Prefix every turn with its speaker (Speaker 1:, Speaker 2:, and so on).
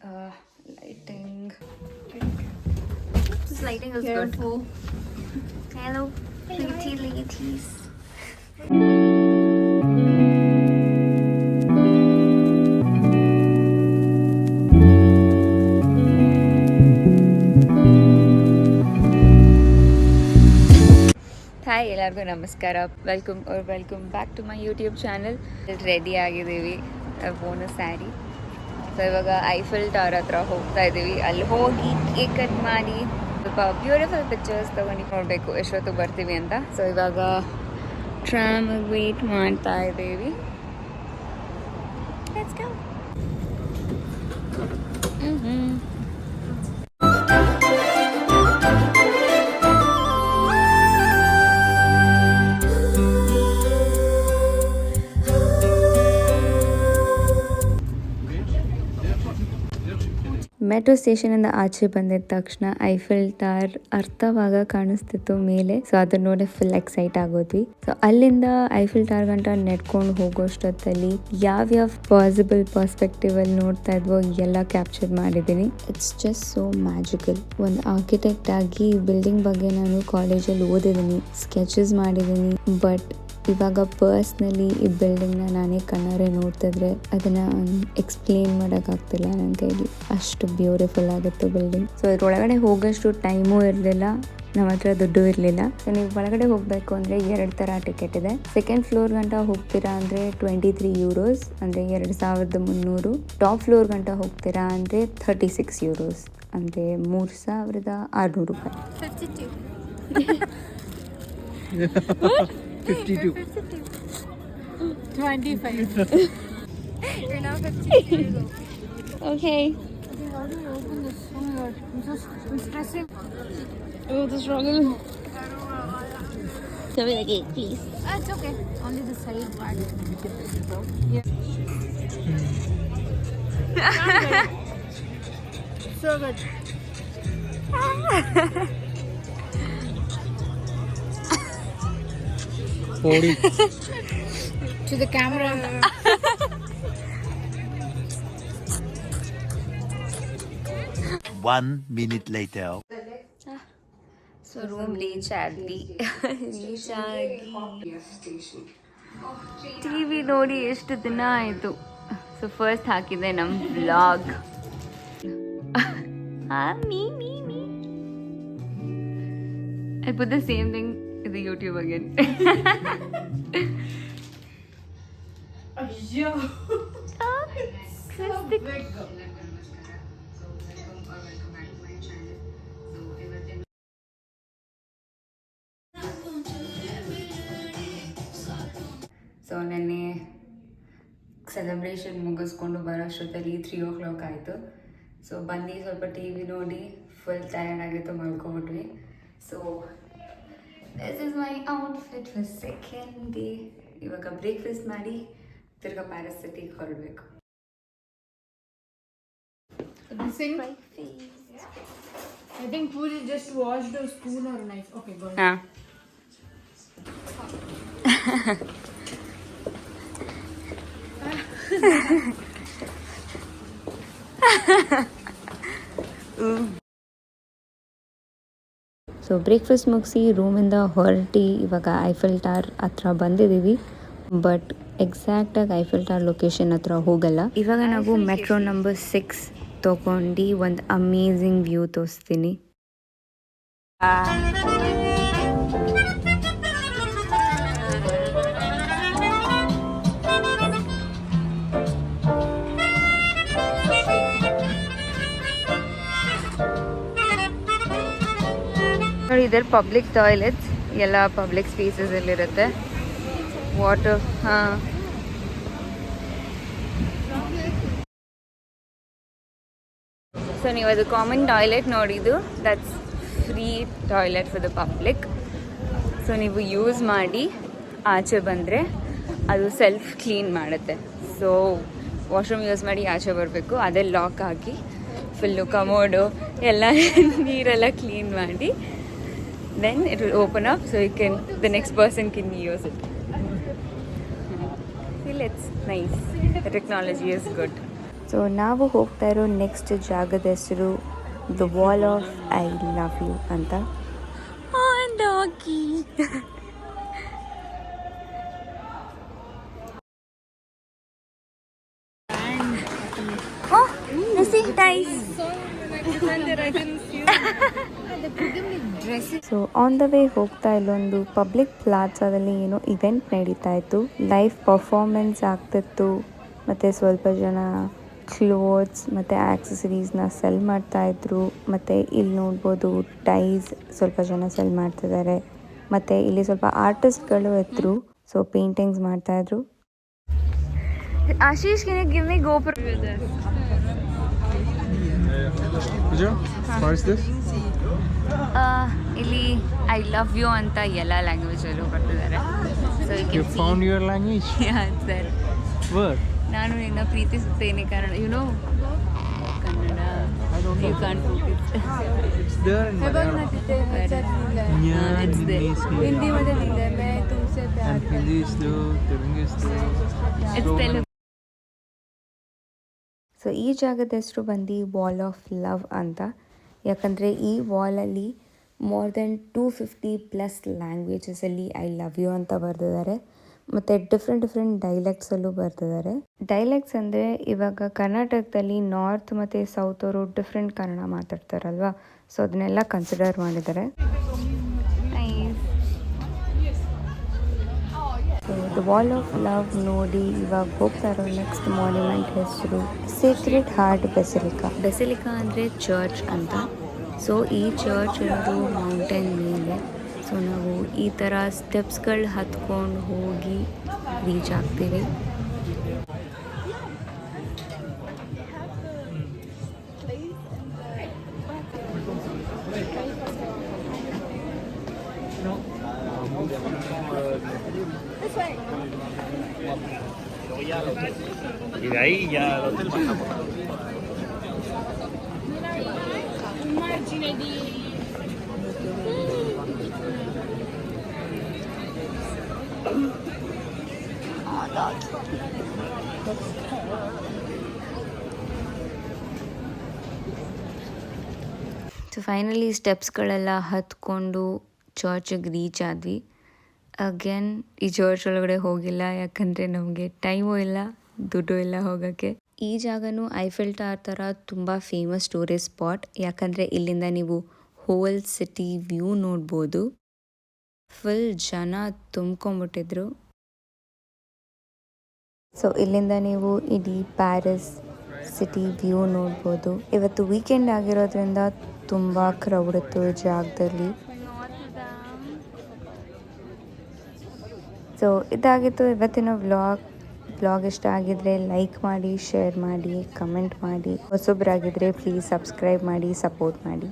Speaker 1: Lighting. This lighting is
Speaker 2: Careful.
Speaker 1: good. Hello, pretty ladies. Hi ಎಲ್ಲರಿಗೂ ನಮಸ್ಕಾರ. Welcome back to my YouTube channel. Ready ಆಗಿದ್ದೀವಿ, bonus sari. So ಇವಾಗ Eiffel tower ಹತ್ರ ಹೋಗ್ತಾ ಇದ್ದೀವಿ. ಅಲ್ಲಿ ಹೋಗಿ ಕೇಕ್ ಕಟ್ ಮಾಡಿ ಸ್ವಲ್ಪ ಬ್ಯೂಟಿಫುಲ್ ಪಿಕ್ಚರ್ಸ್ ತೊಗೊಂಡು ನೋಡಬೇಕು ಎಷ್ಟೊತ್ತು ಬರ್ತೀವಿ ಅಂತ. ಸೊ ಇವಾಗ ಟ್ರಾಮಿಗೆ ವೇಟ್ ಮಾಡ್ತಾ ಇದ್ದೀವಿ. Let's go. ಮೆಟ್ರೋ ಸ್ಟೇಷನಿಂದ ಆಚೆ ಬಂದಿದ ತಕ್ಷಣ ಐಫಿಲ್ ಟವರ್ ಅರ್ಥವಾಗ ಕಾಣಿಸ್ತಿತ್ತು ಮೇಲೆ. ಸೊ ಅದನ್ನ ನೋಡಿ ಫುಲ್ ಎಕ್ಸೈಟ್ ಆಗೋದ್ವಿ. ಸೊ ಅಲ್ಲಿಂದ ಐಫಿಲ್ ಟವರ್ ಗಂಟ ನೆಡ್ಕೊಂಡು ಹೋಗೋಷ್ಟೊತ್ತಲ್ಲಿ ಯಾವ್ಯಾವ ಪಾಸಿಬಲ್ ಪರ್ಸ್ಪೆಕ್ಟಿವ್ ಅಲ್ಲಿ ನೋಡ್ತಾ ಇದ್ವೋ ಎಲ್ಲ ಕ್ಯಾಪ್ಚರ್ ಮಾಡಿದ್ದೀನಿ. It's just so magical. ಒಂದು ಆರ್ಕಿಟೆಕ್ಟ್ ಆಗಿ ಬಿಲ್ಡಿಂಗ್ ಬಗ್ಗೆ ನಾನು ಕಾಲೇಜಲ್ಲಿ ಓದಿದ್ದೀನಿ, ಸ್ಕೆಚಸ್ ಮಾಡಿದ್ದೀನಿ. ಬಟ್ ಇವಾಗ ಪರ್ಸ್ನಲಿ ಈ ಬಿಲ್ಡಿಂಗ್ನ ನಾನೇ ಕಣ್ಣಾರೆ ನೋಡ್ತಿದ್ರೆ ಅದನ್ನ ಎಕ್ಸ್ಪ್ಲೇನ್ ಮಾಡೋಕ್ಕಾಗ್ತಿಲ್ಲ ನನ್ನ ಕೈಲಿ. ಅಷ್ಟು ಬ್ಯೂಟಿಫುಲ್ ಆಗಿತ್ತು ಬಿಲ್ಡಿಂಗ್. ಸೊ ಇದ್ರೊಳಗಡೆ ಹೋಗೋಷ್ಟು ಟೈಮೂ ಇರಲಿಲ್ಲ, ನಮ್ಮ ಹತ್ರ ದುಡ್ಡು ಇರಲಿಲ್ಲ. ಸೊ ನೀವು ಒಳಗಡೆ ಹೋಗಬೇಕು ಅಂದರೆ 2 ಥರ ಟಿಕೆಟ್ ಇದೆ. ಸೆಕೆಂಡ್ ಫ್ಲೋರ್ ಗಂಟ ಹೋಗ್ತೀರಾ ಅಂದರೆ €23 ಅಂದರೆ 2300. ಟಾಪ್ ಫ್ಲೋರ್ ಗಂಟ ಹೋಗ್ತೀರಾ ಅಂದರೆ €36 ಅಂದರೆ ₹3600.
Speaker 2: 52. 25. You're now 52.
Speaker 1: Okay.
Speaker 2: How do you open this? Oh my god, I'm stressing.
Speaker 1: Oh, the struggle. Show me the gate, please.
Speaker 2: It's okay. Only the side part. Yeah. So good. To the camera.
Speaker 3: 1 minute later.
Speaker 1: So room reach ಆಗಿ TV ನೋಡಿ ಎಷ್ಟು ದಿನ ಆಯಿತು. So first ಹಾಕಿದೆ ನಮ್ಮ vlog. I put the same thing in the YouTube again.
Speaker 2: Yo.
Speaker 1: So ನೆನ್ನೆ celebration ಮುಗಿಸ್ಕೊಂಡು ಬರೋಷ್ಟೊತ್ತಲ್ಲಿ 3 o'clock ಆಯಿತು. ಸೊ ಬಂದು ಸ್ವಲ್ಪ ಟಿ ವಿ ನೋಡಿ ಫುಲ್ ಟಯರ್ಡ್ ಆಗಿತ್ತು, ಮಲ್ಕೊಬಿಟ್ವಿ. So this is my outfit for second day. ಇವಾಗ ಬ್ರೇಕ್ಫಾಸ್ಟ್ ಮಾಡಿ ತಿರ್ಗಾ ಪ್ಯಾರಿಸ್ ಸಿಟಿಗೆ ಹೊರಡಬೇಕು.
Speaker 2: I think Pooja just washed a spoon or a knife. Okay, go ahead.
Speaker 1: ಹಾಂ ಸೊ ಬ್ರೇಕ್ಫಾಸ್ಟ್ ಮುಗಿಸಿ ರೂಮಿಂದ ಹೊರಟಿ ಇವಾಗ ಐಫಿಲ್ ಟವರ್ ಹತ್ರ ಬಂದಿದ್ದೀವಿ. ಬಟ್ ಎಕ್ಸಾಕ್ಟಾಗಿ ಐಫಿಲ್ ಟವರ್ ಲೊಕೇಶನ್ ಹತ್ರ ಹೋಗಲ್ಲ. ಇವಾಗ ನಾವು ಮೆಟ್ರೋ ನಂಬರ್ 6 ತೊಗೊಂಡು ಒಂದು ಅಮೇಝಿಂಗ್ ವ್ಯೂ ತೋರಿಸ್ತೀನಿ. ನೋಡಿ, ಇದರ ಪಬ್ಲಿಕ್ ಟಾಯ್ಲೆಟ್ಸ್ ಎಲ್ಲ ಪಬ್ಲಿಕ್ ಸ್ಪೇಸಸಲ್ಲಿರುತ್ತೆ. ವಾಟರ್ ಹಾಂ ಸೊ ನೀವು ಅದು ಕಾಮನ್ ಟಾಯ್ಲೆಟ್ ನೋಡಿದ್ದು, that's free toilet for the public. So ನೀವು ಯೂಸ್ ಮಾಡಿ ಆಚೆ ಬಂದರೆ ಅದು ಸೆಲ್ಫ್ ಕ್ಲೀನ್ ಮಾಡುತ್ತೆ. ಸೊ ವಾಶ್ರೂಮ್ ಯೂಸ್ ಮಾಡಿ ಆಚೆ ಬರಬೇಕು, ಅದೇ ಲಾಕ್ ಹಾಕಿ ಫುಲ್ಲು ಕಮೋಡು ಎಲ್ಲ ನೀರೆಲ್ಲ ಕ್ಲೀನ್ ಮಾಡಿ then it will open up so the next person can use it. Feel it's nice. The technology is good. So ನಾವು ಹೋಗ್ತಾ ಇರೋ ನೆಕ್ಸ್ಟ್ ಜಾಗದ ಹೆಸರು the wall of I love you ಅಂತ. So on the way ಹೋಗ್ತಾ ಇಲ್ಲೊಂದು public ಪ್ಲಾಜಾದಲ್ಲಿ ಏನೋ event ನಡೀತಾ ಇತ್ತು, ಲೈವ್ ಪರ್ಫಾರ್ಮೆನ್ಸ್ ಆಗ್ತಿತ್ತು, ಮತ್ತು ಸ್ವಲ್ಪ ಜನ ಕ್ಲೋತ್ಸ್ ಮತ್ತು ಆಕ್ಸೆಸರೀಸ್ನ ಸೆಲ್ ಮಾಡ್ತಾ ಇದ್ರು. ಮತ್ತು ಇಲ್ಲಿ ನೋಡ್ಬೋದು ಟೈಸ್ ಸ್ವಲ್ಪ ಜನ ಸೆಲ್ ಮಾಡ್ತಿದ್ದಾರೆ, ಮತ್ತು ಇಲ್ಲಿ ಸ್ವಲ್ಪ ಆರ್ಟಿಸ್ಟ್ಗಳು ಇದ್ರು, ಸೊ ಪೇಂಟಿಂಗ್ಸ್ ಮಾಡ್ತಾ ಇದ್ರು. ಆಶೀಶ್ ಗಿವ್ ಮಿ ಗೋಪುರ. ಇಲ್ಲಿ ಐ ಲವ್ ಯು ಅಂತ ಎಲ್ಲ ಲ್ಯಾಂಗ್ವೇಜಲ್ಲೂ ಬರ್ತಿದ್ದಾರೆ. So
Speaker 3: You found your language?
Speaker 1: Sir,
Speaker 3: Where?
Speaker 1: ನಾನು ನಿನ್ನ ಪ್ರೀತಿಸುತ್ತೇನೆ ಕಾರಣ you know Kannada. You can't focus.
Speaker 3: It's there in Malayalam. Yeah,
Speaker 1: it's there.
Speaker 2: Hindi में तो नहीं है, मैं तुमसे प्यार
Speaker 3: And Hindi is there, Telugu is there.
Speaker 1: It's
Speaker 3: So
Speaker 1: Telugu. So ಈ ಜಾಗದ ಹೆಸರು ಬಂದು ವಾಲ್ ಆಫ್ ಲವ್ ಅಂತ, ಯಾಕಂದರೆ ಈ ವಾಲಲ್ಲಿ ಮೋರ್ ದೆನ್ 250+ ಲ್ಯಾಂಗ್ವೇಜಸಲ್ಲಿ ಐ ಲವ್ ಯು ಅಂತ ಬರೆದಿದ್ದಾರೆ. ಮತ್ತು ಡಿಫ್ರೆಂಟ್ ಡೈಲೆಕ್ಟ್ಸಲ್ಲೂ ಬರ್ತಿದ್ದಾರೆ. ಡೈಲೆಕ್ಟ್ಸ್ ಅಂದರೆ ಇವಾಗ ಕರ್ನಾಟಕದಲ್ಲಿ ನಾರ್ತ್ ಮತ್ತು ಸೌತ್ ಅವರು ಡಿಫ್ರೆಂಟ್ ಕನ್ನಡ ಮಾತಾಡ್ತಾರಲ್ವ, ಸೊ ಅದನ್ನೆಲ್ಲ ಕನ್ಸಿಡರ್ ಮಾಡಿದ್ದಾರೆ. So the wall of love ನೋಡಿ ಇವಾಗ ಹೋಗ್ತಾ ಇರೋ ನೆಕ್ಸ್ಟ್ ಮಾನ್ಯುಮೆಂಟ್ ಹೆಸರು ಸೇಕ್ರೆಡ್ ಹಾರ್ಟ್ ಬೆಸಿಲಿಕಾ. ಬೆಸಿಲಿಕಾ ಅಂದರೆ ಚರ್ಚ್ ಅಂತ. ಸೊ ಈ ಚರ್ಚ್ ಇರೋದು ಮೌಂಟೇನ್ ಮೇಲೆ. ಸೊ ನಾವು ಈ ಥರ ಸ್ಟೆಪ್ಸ್ಗಳು ಹತ್ಕೊಂಡು ಹೋಗಿ ರೀಚ್ ಆಗ್ತೀವಿ.
Speaker 3: y de ahí ya al hotel bajamos.
Speaker 1: So finally ಸ್ಟೆಪ್ಸ್ಗಳೆಲ್ಲ ಹತ್ಕೊಂಡು ಚರ್ಚಿಗೆ ರೀಚ್ ಆದ್ವಿ. ಅಗೇನ್ ಈ ಚರ್ಚ್ ಒಳಗಡೆ ಹೋಗಿಲ್ಲ, ಯಾಕಂದರೆ ನಮಗೆ ಟೈಮು ಇಲ್ಲ, ದುಡ್ಡು ಇಲ್ಲ ಹೋಗೋಕ್ಕೆ. ಈ ಜಾಗನೂ ಐಫೆಲ್ ಟವರ್ ಥರ ತುಂಬ ಫೇಮಸ್ ಟೂರಿಸ್ಟ್ ಸ್ಪಾಟ್, ಯಾಕಂದರೆ ಇಲ್ಲಿಂದ ನೀವು ಹೋಲ್ ಸಿಟಿ ವ್ಯೂ ನೋಡ್ಬೋದು. ಫುಲ್ ಜನ ತುಂಬ್ಕೊಂಬಿಟ್ಟಿದ್ರು. ಸೊ ಇಲ್ಲಿಂದ ನೀವು ಇಡೀ ಪ್ಯಾರಿಸ್ ಸಿಟಿ ವ್ಯೂ ನೋಡ್ಬೋದು. ಇವತ್ತು ವೀಕೆಂಡ್ ಆಗಿರೋದ್ರಿಂದ ತುಂಬ ಕ್ರೌಡ್ ಇತ್ತು ಜಾಗದಲ್ಲಿ. ಸೊ ಇದಾಗಿತ್ತು ಇವತ್ತಿನ ವ್ಲಾಗ್ ಇಷ್ಟ ಆಗಿದ್ರೆ ಲೈಕ್ ಮಾಡಿ, ಶೇರ್ ಮಾಡಿ, ಕಮೆಂಟ್ ಮಾಡಿ. ಹೊಸಬ್ರಾಗಿದ್ದರೆ ಪ್ಲೀಸ್ ಸಬ್ಸ್ಕ್ರೈಬ್ ಮಾಡಿ, ಸಪೋರ್ಟ್ ಮಾಡಿ.